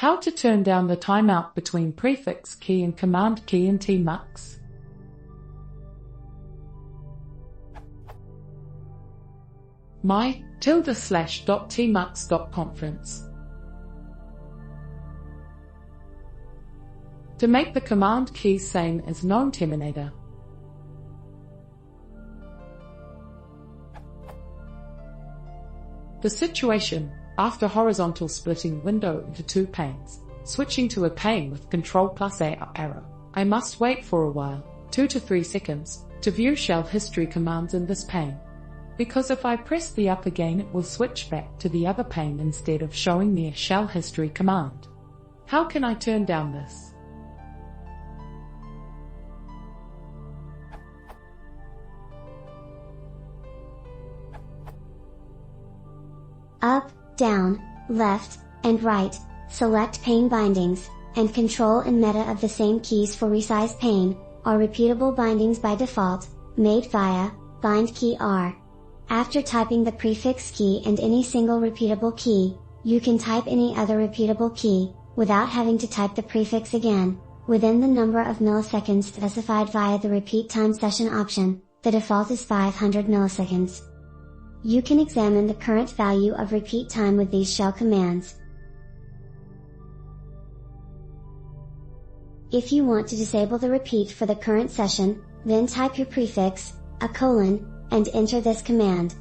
How to turn down the timeout between prefix key and command key in tmux. my_tmux.conference. To make the command key same as non-terminator. The situation: after horizontal splitting window into two panes, switching to a pane with Ctrl+A up arrow, I must wait for a while, 2 to 3 seconds, to view shell history commands in this pane. Because if I press the up again, it will switch back to the other pane instead of showing me a shell history command. How can I turn down this? Up, down, left, and right, select pane bindings, and Control and Meta of the same keys for resize pane, are repeatable bindings by default, made via bind key R. After typing the prefix key and any single repeatable key, you can type any other repeatable key, without having to type the prefix again, within the number of milliseconds specified via the repeat time session option. The default is 500 milliseconds. You can examine the current value of repeat time with these shell commands. If you want to disable the repeat for the current session, then type your prefix, a colon, and enter this command.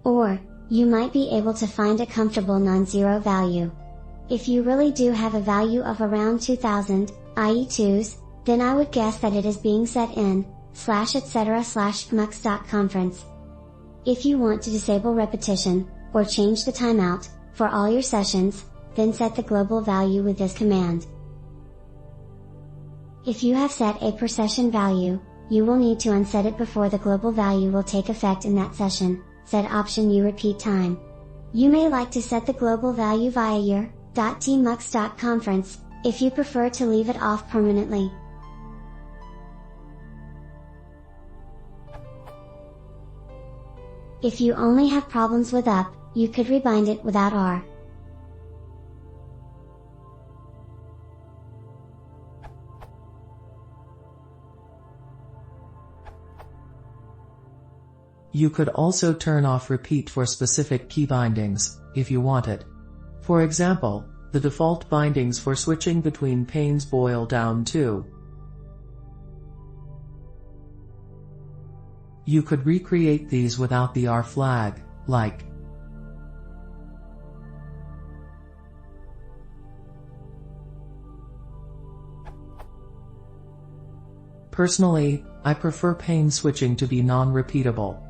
Or, you might be able to find a comfortable non-zero value. If you really do have a value of around 2000, i.e. 2s, then I would guess that it is being set in /etc/tmux.conference. If you want to disable repetition, or change the timeout, for all your sessions, then set the global value with this command. If you have set a per session value, you will need to unset it before the global value will take effect in that session. Set option U repeat time. You may like to set the global value via your .tmux.conference, if you prefer to leave it off permanently. If you only have problems with up, you could rebind it without R. You could also turn off repeat for specific key bindings, if you want it. For example, the default bindings for switching between panes boil down to. You could recreate these without the R flag, like Personally, I prefer pane switching to be non-repeatable.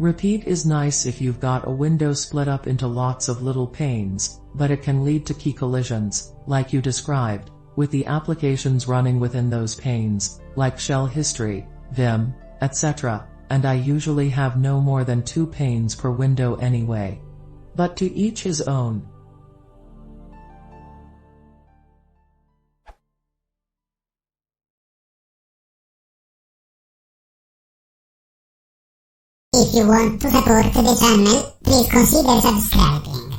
Repeat is nice if you've got a window split up into lots of little panes, but it can lead to key collisions, like you described, with the applications running within those panes, like shell history, Vim, etc., and I usually have no more than 2 panes per window anyway. But to each his own. If you want to support the channel, please consider subscribing.